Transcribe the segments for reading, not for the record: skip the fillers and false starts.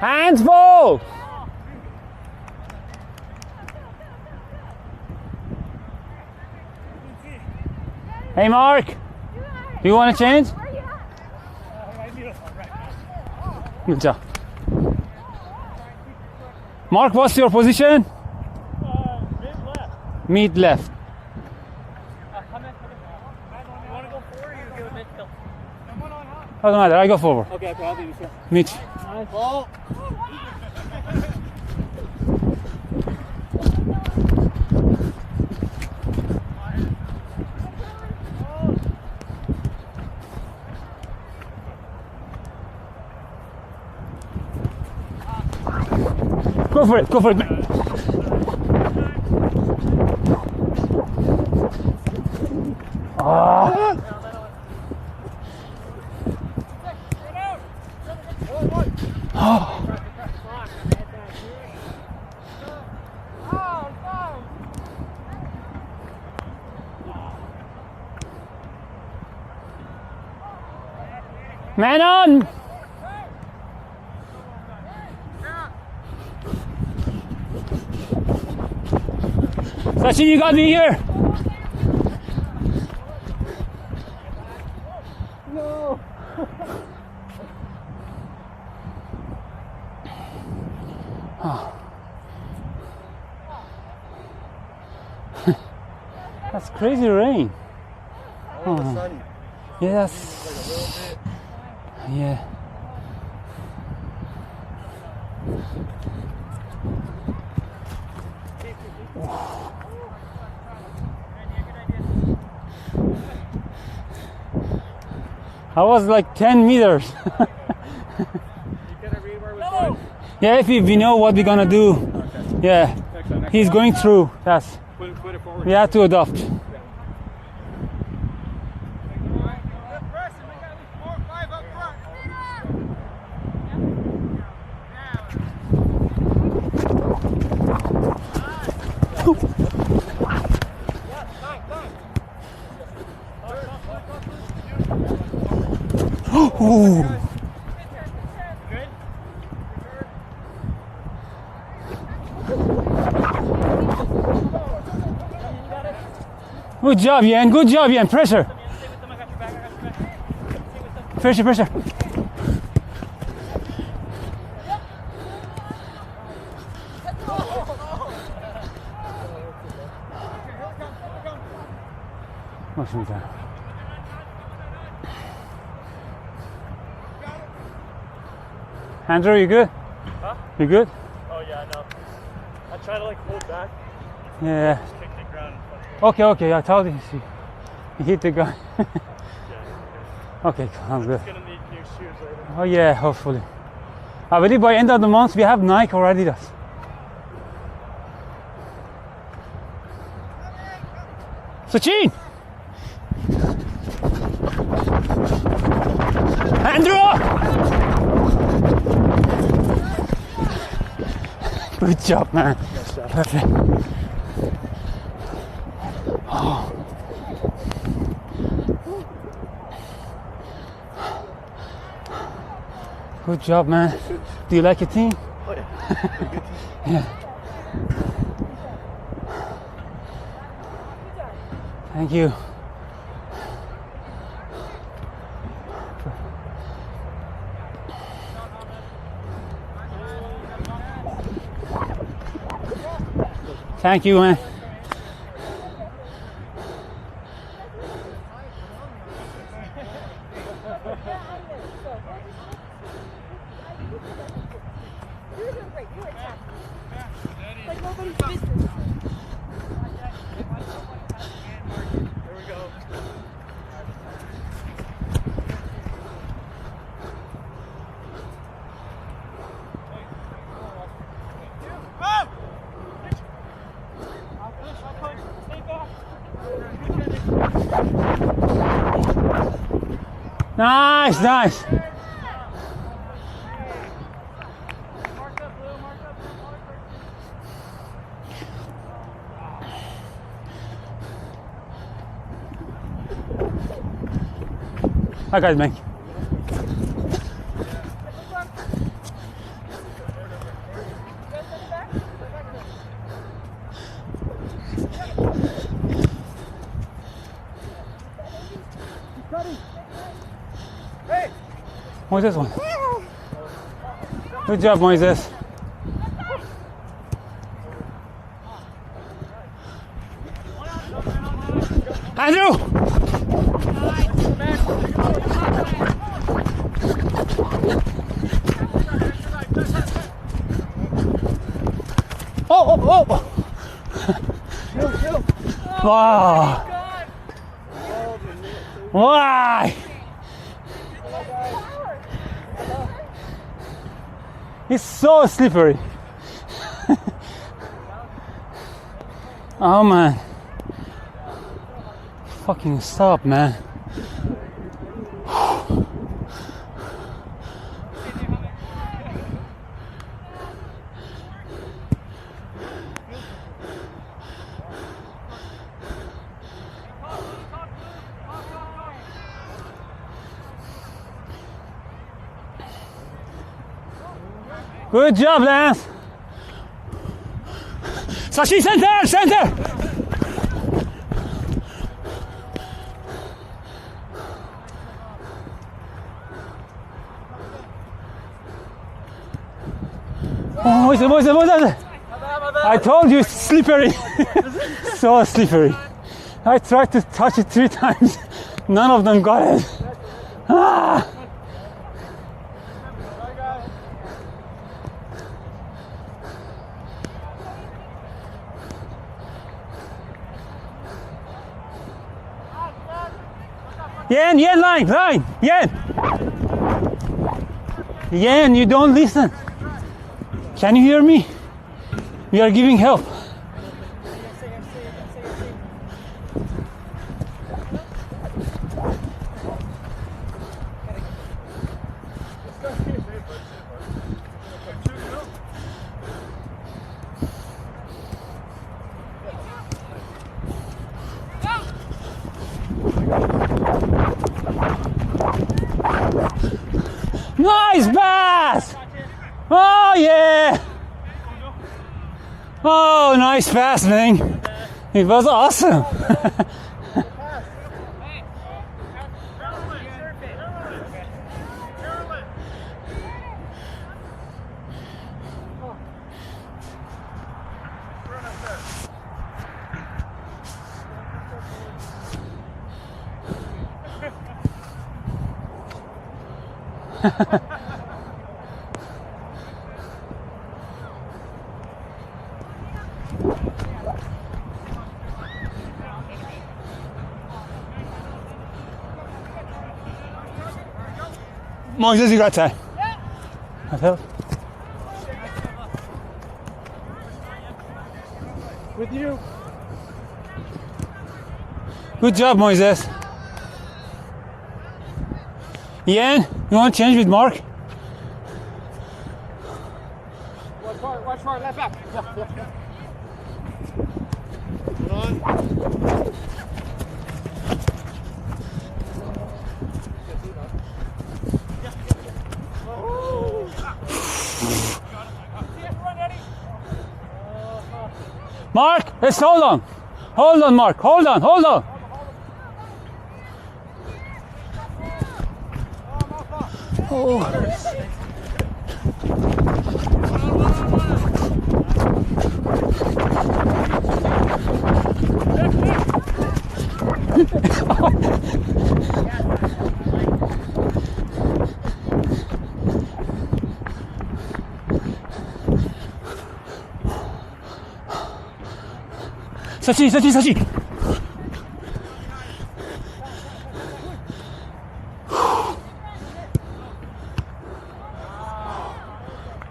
Hands full! Hey Mark, do you want to change? Good job. Mark, what's your position? Mid left. Mid left. You want to go forward or you give a mid tilt? Doesn't matter, I go forward. Okay, I'll do this. Mid. Nice ball. Go for it, go for it. Ah. Oh. Man on! Sachin, you got me here. No. Oh. That's crazy rain. Oh, the sunny. Yeah, that's... Yeah. I was like 10 meters. You gotta read where we're going. Yeah, if we know what we're gonna do. Okay. Yeah, Next he's going through. Yes, Put it forward. we have to adopt. Ooh. Good job, Ian. Good job, Ian. Pressure. Pressure, pressure. 맞습니다. Andrew, you good? Huh? You good? Oh yeah, no. I try to like hold back. Yeah. Just kick the ground. Okay, okay. I told you. You hit the guy. Yeah. Okay, sounds good. It's gonna need new shoes later. Oh yeah, hopefully. I believe by end of the month we have Nike or Adidas. Sachin! Andrew! Good job, man. Perfect. Oh. Good job, man. Do you like your team? Oh, yeah. Yeah. Thank you. Thank you, man. You're doing great. You attack. Like nobody's business. Here we go. Nice, nice. Hi guys, mate. Moises one. Good job, Moises. Andrew! Oh! Wow! Why? It's so slippery. Oh man. Fucking stop, man. Good job, Lance. Sashi, center! Oh, Moises. I told you it's slippery. So slippery. I tried to touch it 3 times. None of them got it. Ah! Yen, line, Yen, you don't listen. Can you hear me? We are giving help. Nice pass! Oh yeah! Oh, nice pass, man. It was awesome. Moises, you got time. That help? With you. Good job, Moises. Ian, you want to change with Mark? Watch Mark, left back. Yeah. Mark, let's hold on. Hold on, Mark. Hold on. Oh. Sachi.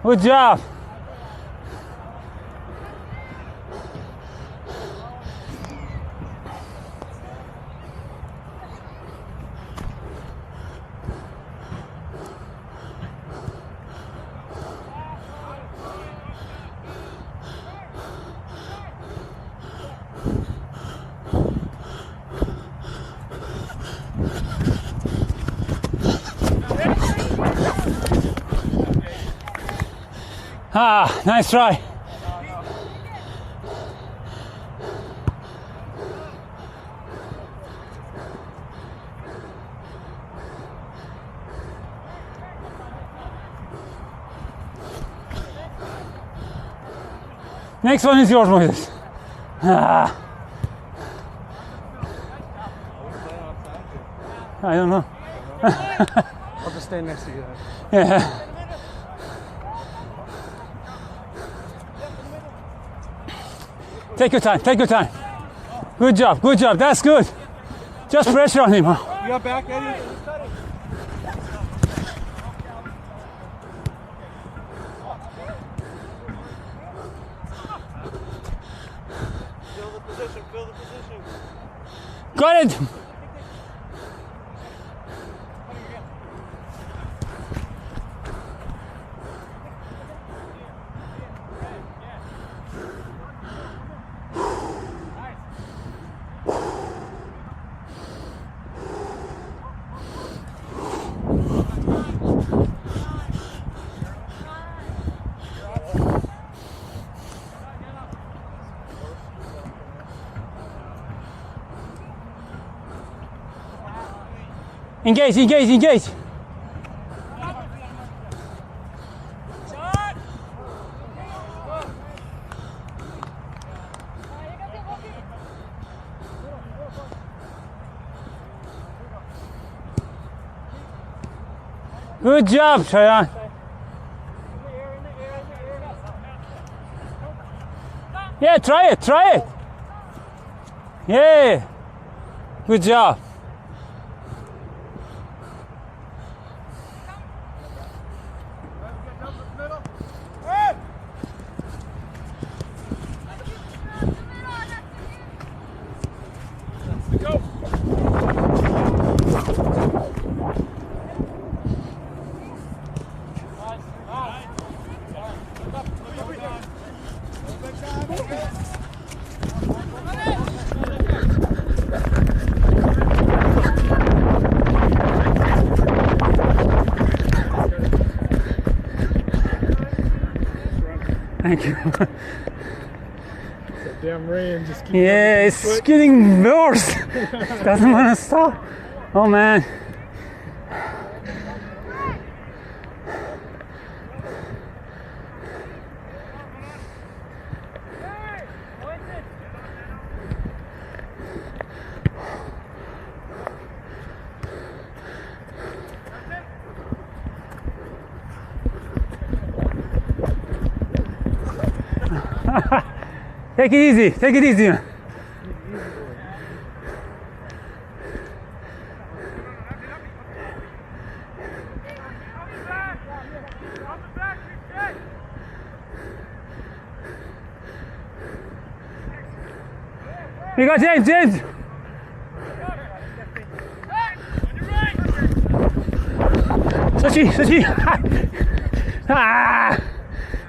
Good job. Ah, nice try. Next one is yours, Moses. Ah, I don't know. I'll just stand next to you. Yeah. Take your time, take your time. Good job, that's good. Just pressure on him, huh? You got back, Eddie? Fill the position. Got it! Engage. Good job, Cheyenne. Yeah, try it. Yeah. Good job. Thank you. That damn rain just keeps Yeah, it's getting worse. Doesn't want to stop. Oh man. Take it easy. Man. You got James. Sochi. Ah,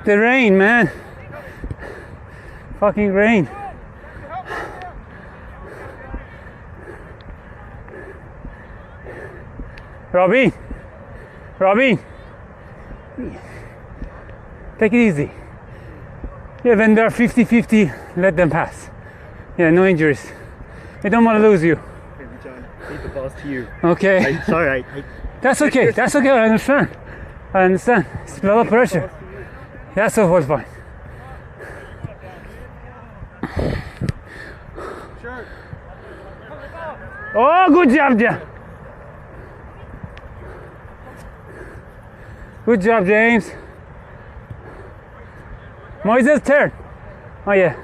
the rain, man. Fucking rain. Robbie. Take it easy. Yeah, when they're 50-50, let them pass. Yeah, no injuries. I don't want to lose you. Hey, John, leave the balls to you. Okay. Sorry. That's okay. I understand. It's a lot of pressure. That's all fine. Sure. Oh, good job, James. Good job, James. Moises' turn. Oh, yeah.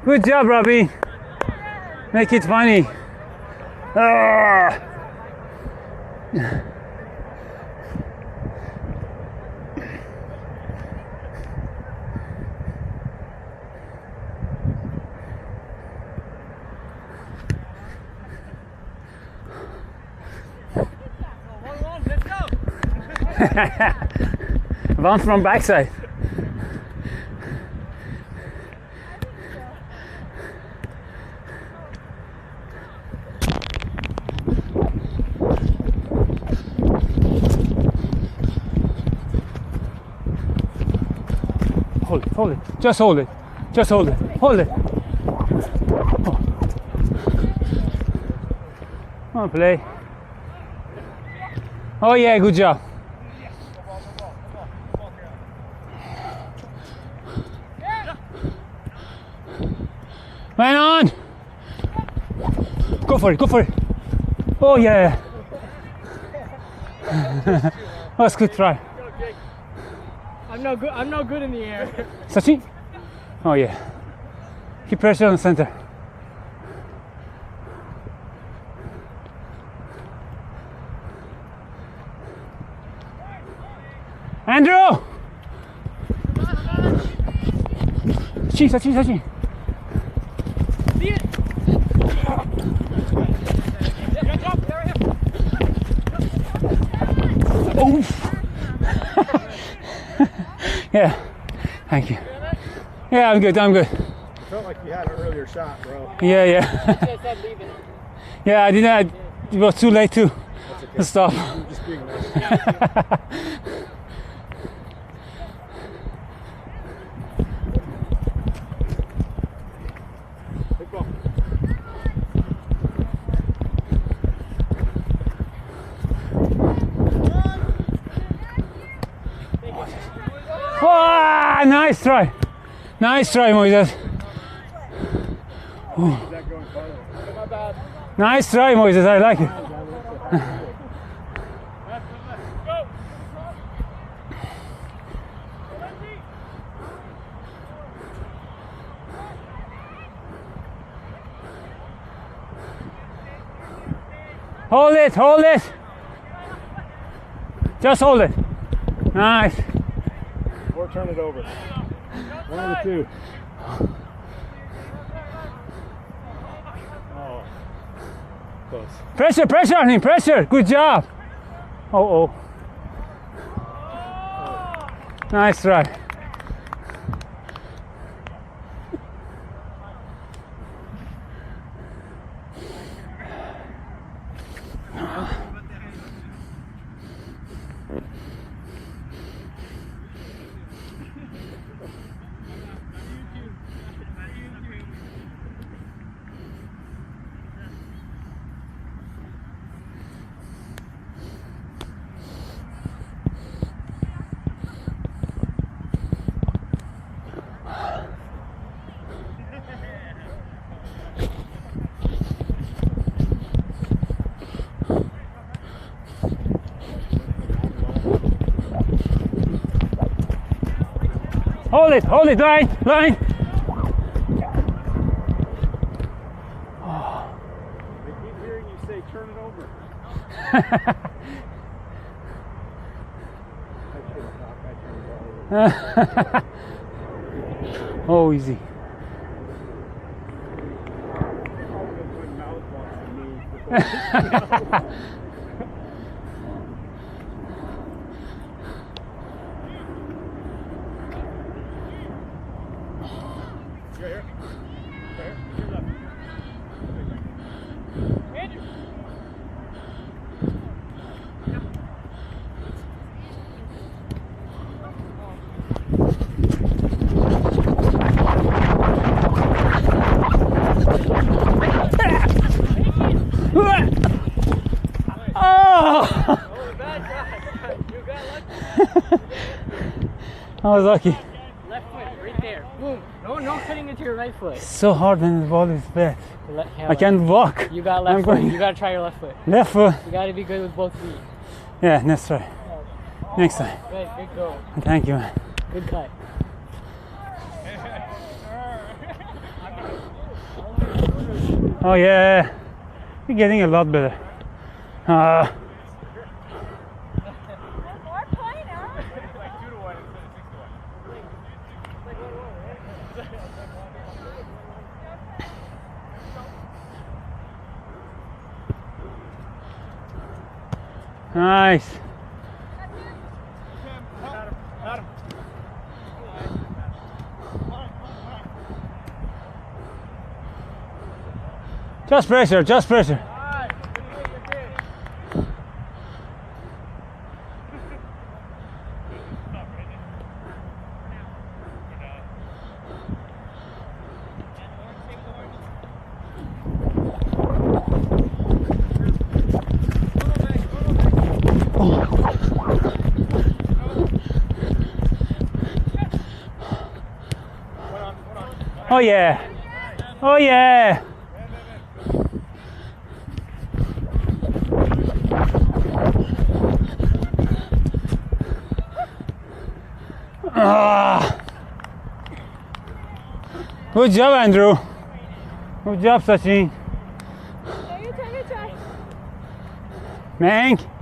Good job, Robbie. Make it funny. Ah. Bounce from backside. Hold it. Just hold it. Hold it. Oh. Come on, play. Oh yeah, good job. Man on! Go for it, go for it. Oh yeah. That's a good try. I'm no good in the air. Sachin? Oh yeah. Keep pressure on the center. Andrew! Sachin. See it? Oh! Yeah, thank you. Yeah, I'm good. Felt like you had an earlier shot, bro. Yeah. I said leave it. Yeah, I didn't. It was too late to stop. You're just being nice. Good ball. Oh, nice try, Moises. Is that going farther? My bad. Nice try, Moises. I like it. Hold it. Just hold it. Nice. Or turn it over. One of the two. Oh. Close. Pressure on him. Good job. Oh. Nice try. Hold it, line. I keep hearing you say turn it over. Oh, easy. I was lucky. Left foot, right there. Boom. No cutting into your right foot. So hard when the ball is bad. Yeah, I can't walk. You got left I'm foot. going- You gotta try your left foot. Left foot. You gotta be good with both feet. Yeah, next try. Next time. Good go. Thank you, man. Good cut. Oh yeah, you're getting a lot better. More point, huh? Nice. Just pressure. Oh yeah. Oh yeah. Ah. Good job, Andrew. Good job, Sachin. Your turn, your turn. Mank.